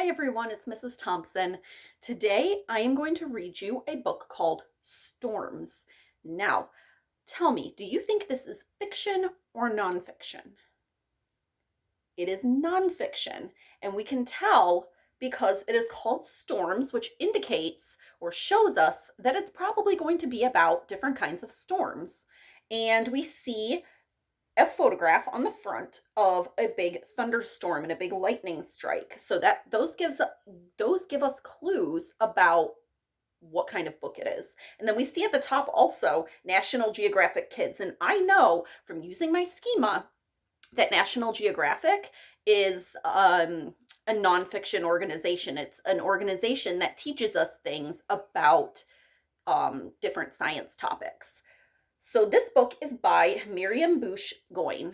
Hi everyone, it's Mrs. Thompson. Today I am going to read you a book called Storms. Now, tell me, do you think this is fiction or nonfiction? It is nonfiction, and we can tell because it is called Storms, which indicates or shows us that it's probably going to be about different kinds of storms. And we see a photograph on the front of a big thunderstorm and a big lightning strike. So that those give us clues about what kind of book it is. And then we see at the top also National Geographic Kids. And I know from using my schema that National Geographic is a nonfiction organization. It's an organization that teaches us things about different science topics. So this book is by Miriam Busch Goin.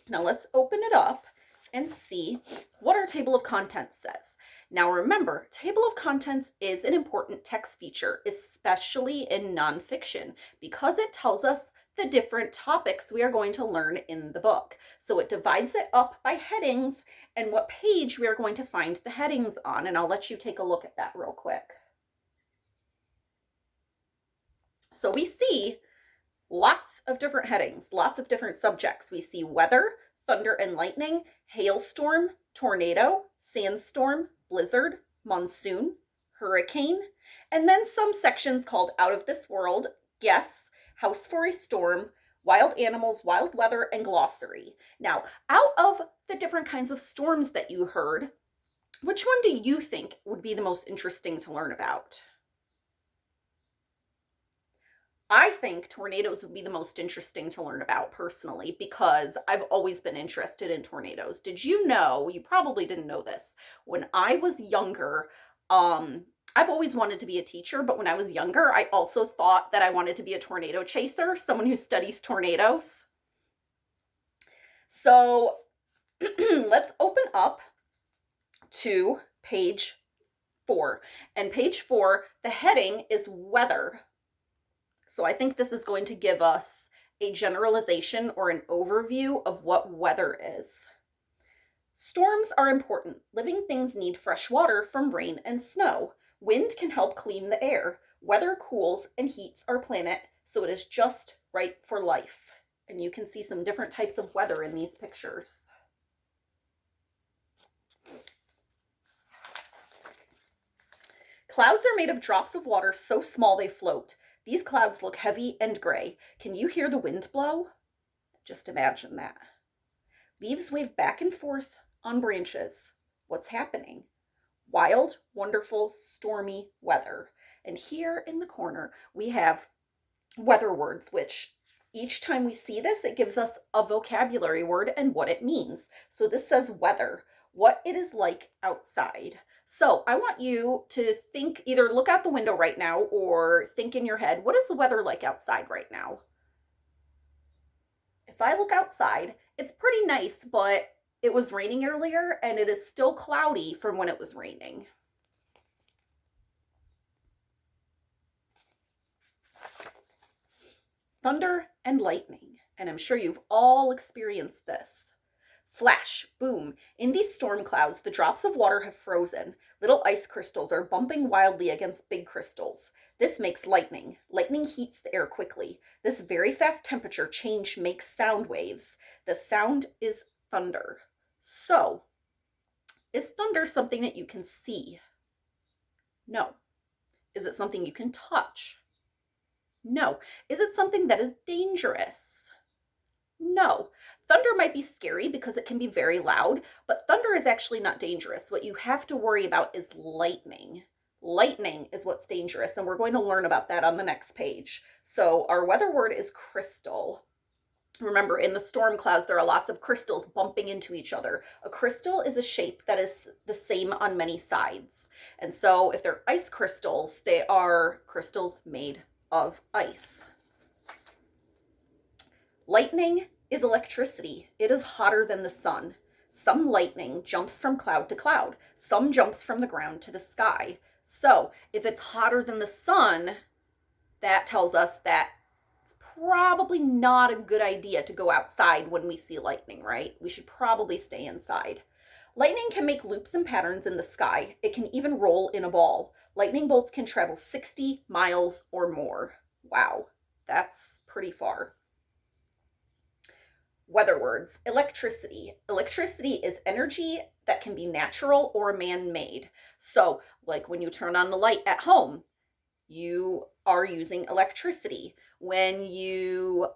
Now let's open it up and see what our table of contents says. Now remember, table of contents is an important text feature, especially in nonfiction, because it tells us the different topics we are going to learn in the book. So it divides it up by headings and what page we are going to find the headings on. And I'll let you take a look at that real quick. So we see lots of different headings, lots of different subjects. We see weather, thunder and lightning, hailstorm, tornado, sandstorm, blizzard, monsoon, hurricane, and then some sections called Out of This World, Guess, House for a Storm, Wild Animals, Wild Weather, and Glossary. Now, out of the different kinds of storms that you heard, which one do you think would be the most interesting to learn about? I think tornadoes would be the most interesting to learn about personally because I've always been interested in tornadoes. Did you know, you probably didn't know this, when I was younger, I've always wanted to be a teacher, but when I was younger, I also thought that I wanted to be a tornado chaser, someone who studies tornadoes. So let's open up to page 4. And page 4, the heading is weather. So I think this is going to give us a generalization or an overview of what weather is. Storms are important. Living things need fresh water from rain and snow. Wind can help clean the air. Weather cools and heats our planet, so it is just right for life. And you can see some different types of weather in these pictures. Clouds are made of drops of water so small they float. These clouds look heavy and gray. Can you hear the wind blow? Just imagine that. Leaves wave back and forth on branches. What's happening? Wild, wonderful, stormy weather. And here in the corner, we have weather words, which each time we see this, it gives us a vocabulary word and what it means. So this says weather, what it is like outside. So I want you to think, either look out the window right now or think in your head, what is the weather like outside right now? If I look outside, it's pretty nice, but it was raining earlier and it is still cloudy from when it was raining. Thunder and lightning, and I'm sure you've all experienced this. Flash, boom. In these storm clouds, the drops of water have frozen. Little ice crystals are bumping wildly against big crystals. This makes lightning. Lightning heats the air quickly. This very fast temperature change makes sound waves. The sound is thunder. So, is thunder something that you can see? No. Is it something you can touch? No. Is it something that is dangerous? No. Thunder might be scary because it can be very loud, but thunder is actually not dangerous. What you have to worry about is lightning. Lightning is what's dangerous, and we're going to learn about that on the next page. So our weather word is crystal. Remember, in the storm clouds, there are lots of crystals bumping into each other. A crystal is a shape that is the same on many sides. And so if they're ice crystals, they are crystals made of ice. Lightning is electricity. It is hotter than the sun. Some lightning jumps from cloud to cloud. Some jumps from the ground to the sky. So if it's hotter than the sun, that tells us that it's probably not a good idea to go outside when we see lightning, right? We should probably stay inside. Lightning can make loops and patterns in the sky. It can even roll in a ball. Lightning bolts can travel 60 miles or more. Wow, that's pretty far. Weather words. Electricity. Electricity is energy that can be natural or man-made. So, like when you turn on the light at home, you are using electricity. When you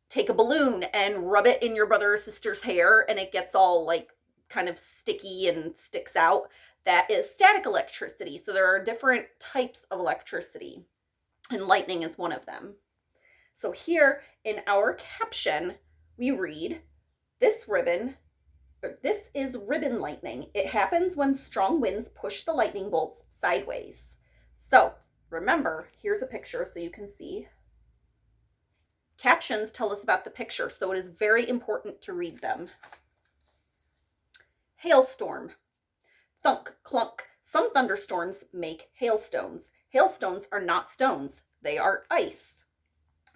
take a balloon and rub it in your brother or sister's hair and it gets all like kind of sticky and sticks out, that is static electricity. So there are different types of electricity, and lightning is one of them. So here in our caption, we read, this is ribbon lightning. It happens when strong winds push the lightning bolts sideways. So remember, here's a picture so you can see. Captions tell us about the picture, so it is very important to read them. Hailstorm. Thunk, clunk. Some thunderstorms make hailstones. Hailstones are not stones. They are ice.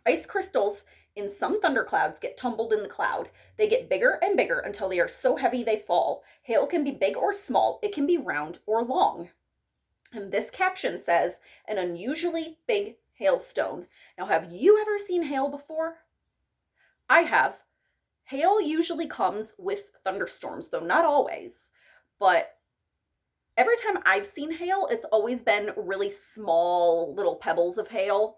Ice crystals in some thunderclouds get tumbled in the cloud. They get bigger and bigger until they are so heavy they fall. Hail can be big or small. It can be round or long. And this caption says, an unusually big hailstone. Now, have you ever seen hail before? I have. Hail usually comes with thunderstorms, though not always. But every time I've seen hail, it's always been really small little pebbles of hail.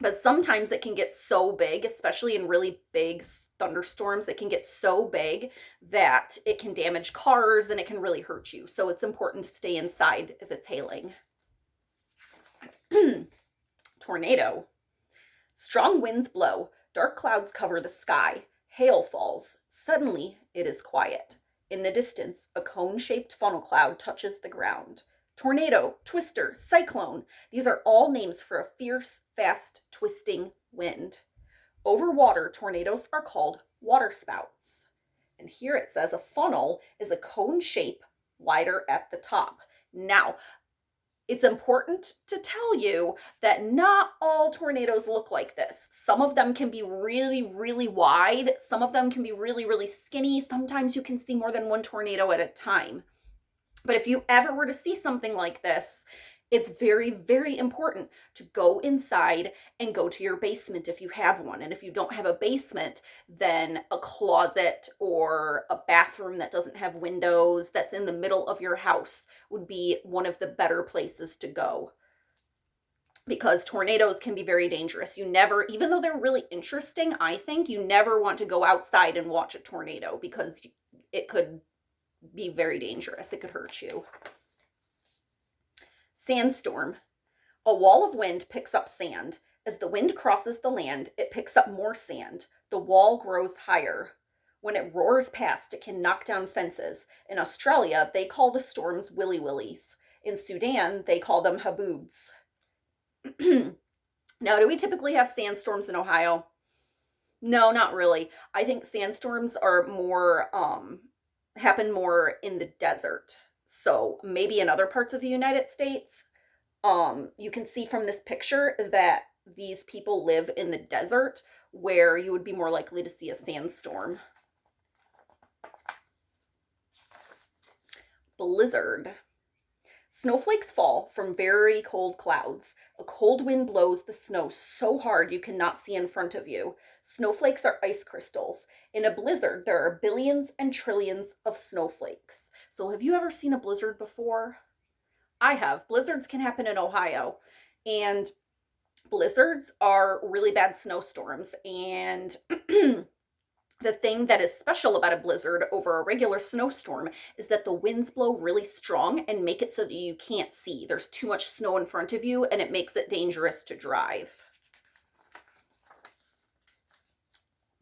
But sometimes it can get so big, especially in really big thunderstorms, it can get so big that it can damage cars and it can really hurt you. So it's important to stay inside if it's hailing. Tornado. Strong winds blow. Dark clouds cover the sky. Hail falls. Suddenly, it is quiet. In the distance, a cone-shaped funnel cloud touches the ground. Tornado, twister, cyclone. These are all names for a fierce, fast, twisting wind. Over water, tornadoes are called waterspouts. And here it says a funnel is a cone shape wider at the top. Now, it's important to tell you that not all tornadoes look like this. Some of them can be really, really wide. Some of them can be really, really skinny. Sometimes you can see more than one tornado at a time. But if you ever were to see something like this, it's very, very important to go inside and go to your basement if you have one. And if you don't have a basement, then a closet or a bathroom that doesn't have windows that's in the middle of your house would be one of the better places to go. Because tornadoes can be very dangerous. You never, even though they're really interesting, I think, you never want to go outside and watch a tornado because it could be very dangerous. It could hurt you. Sandstorm. A wall of wind picks up sand. As the wind crosses the land, it picks up more sand. The wall grows higher. When it roars past, it can knock down fences. In Australia, they call the storms willy willies. In Sudan, they call them haboobs. Now, do we typically have sandstorms in Ohio? No, not really. I think sandstorms are more happen more in the desert. So maybe in other parts of the United States. You can see from this picture that these people live in the desert where you would be more likely to see a sandstorm. Blizzard. Snowflakes fall from very cold clouds. A cold wind blows the snow so hard you cannot see in front of you. Snowflakes are ice crystals. In a blizzard, there are billions and trillions of snowflakes. So have you ever seen a blizzard before? I have. Blizzards can happen in Ohio. And blizzards are really bad snowstorms. And the thing that is special about a blizzard over a regular snowstorm is that the winds blow really strong and make it so that you can't see. There's too much snow in front of you and it makes it dangerous to drive.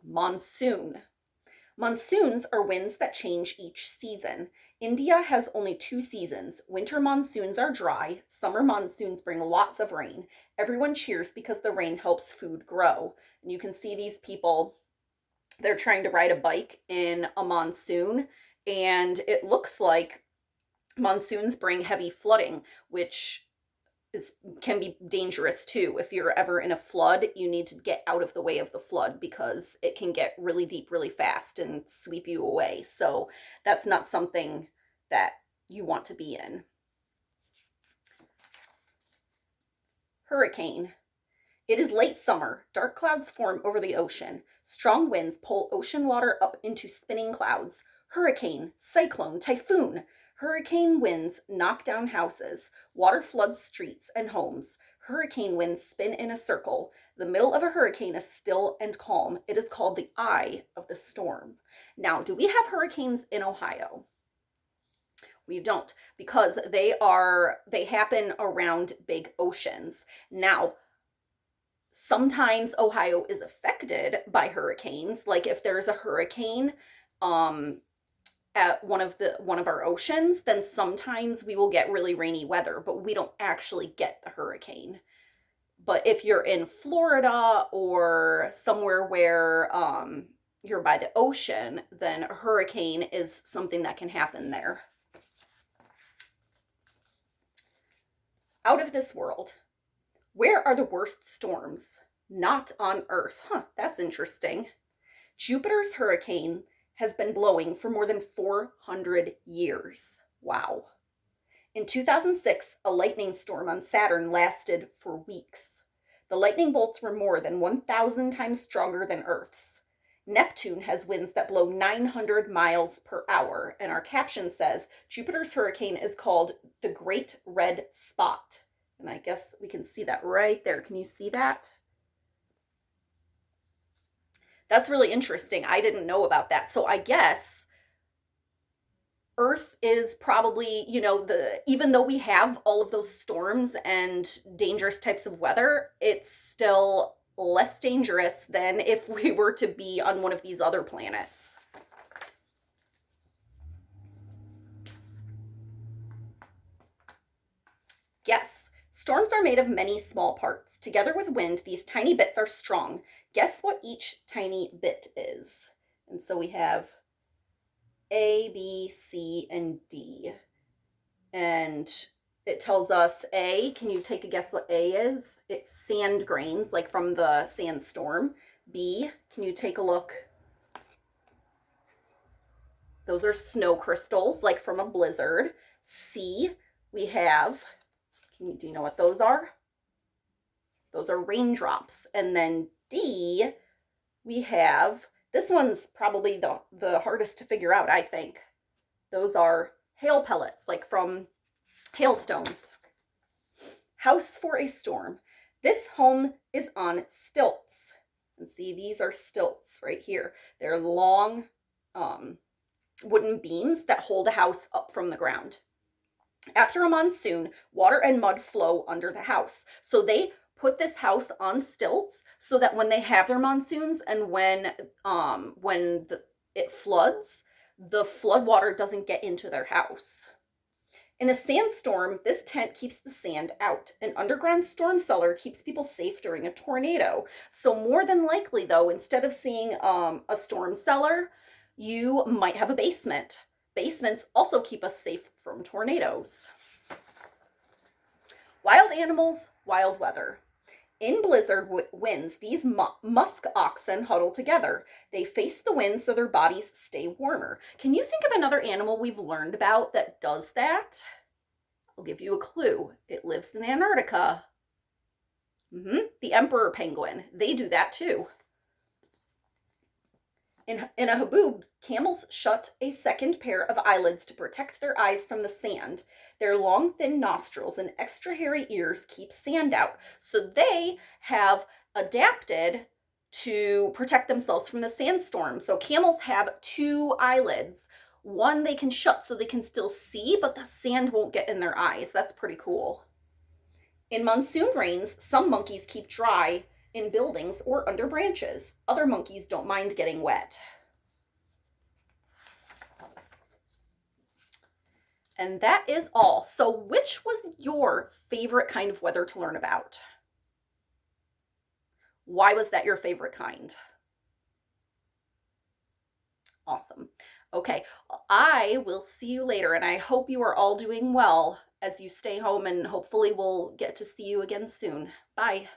Monsoon. Monsoons are winds that change each season. India has only 2 seasons. Winter monsoons are dry. Summer monsoons bring lots of rain. Everyone cheers because the rain helps food grow. And you can see these people, they're trying to ride a bike in a monsoon, and it looks like monsoons bring heavy flooding, which can be dangerous too. If you're ever in a flood, you need to get out of the way of the flood because it can get really deep really fast and sweep you away. So that's not something that you want to be in. Hurricane. It is late summer. Dark clouds form over the ocean. Strong winds pull ocean water up into spinning clouds. Hurricane, cyclone, typhoon. Hurricane winds knock down houses. Water floods streets and homes. Hurricane winds spin in a circle. The middle of a hurricane is still and calm. It is called the eye of the storm. Now, do we have hurricanes in Ohio? We don't, because they happen around big oceans. Now, sometimes Ohio is affected by hurricanes. Like if there's a hurricane at one of our oceans, then sometimes we will get really rainy weather, but we don't actually get the hurricane. But if you're in Florida or somewhere where you're by the ocean, then a hurricane is something that can happen there. Out of this world. Where are the worst storms? Not on Earth. Huh, that's interesting. Jupiter's hurricane has been blowing for more than 400 years. Wow. In 2006, a lightning storm on Saturn lasted for weeks. The lightning bolts were more than 1,000 times stronger than Earth's. Neptune has winds that blow 900 miles per hour, and our caption says, Jupiter's hurricane is called the Great Red Spot. And I guess we can see that right there. Can you see that? That's really interesting. I didn't know about that. So I guess Earth is probably, even though we have all of those storms and dangerous types of weather, it's still less dangerous than if we were to be on one of these other planets. Yes. Storms are made of many small parts. Together with wind, these tiny bits are strong. Guess what each tiny bit is? And so we have A, B, C, and D. And it tells us A, can you take a guess what A is? It's sand grains, like from the sandstorm. B, can you take a look? Those are snow crystals, like from a blizzard. C, we have... Do you know what those are? Those are raindrops. And then D, we have, this one's probably the hardest to figure out, I think. Those are hail pellets, like from hailstones. House for a storm. This home is on stilts. And see, these are stilts right here. They're long wooden beams that hold a house up from the ground. After a monsoon, water and mud flow under the house. So they put this house on stilts so that when they have their monsoons and when it floods, the flood water doesn't get into their house. In a sandstorm, this tent keeps the sand out. An underground storm cellar keeps people safe during a tornado. So more than likely, though, instead of seeing a storm cellar, you might have a basement. Basements also keep us safe from tornadoes. Wild animals, wild weather. In blizzard winds, these musk oxen huddle together. They face the wind so their bodies stay warmer. Can you think of another animal we've learned about that does that? I'll give you a clue. It lives in Antarctica. The emperor penguin. They do that too. In a haboob, camels shut a second pair of eyelids to protect their eyes from the sand. Their long, thin nostrils and extra hairy ears keep sand out. So they have adapted to protect themselves from the sandstorm. So camels have two eyelids. One they can shut so they can still see, but the sand won't get in their eyes. That's pretty cool. In monsoon rains, some monkeys keep dry in buildings or under branches. Other monkeys don't mind getting wet. And that is all. So which was your favorite kind of weather to learn about? Why was that your favorite kind? Awesome. Okay, I will see you later, and I hope you are all doing well as you stay home, and hopefully we'll get to see you again soon. Bye.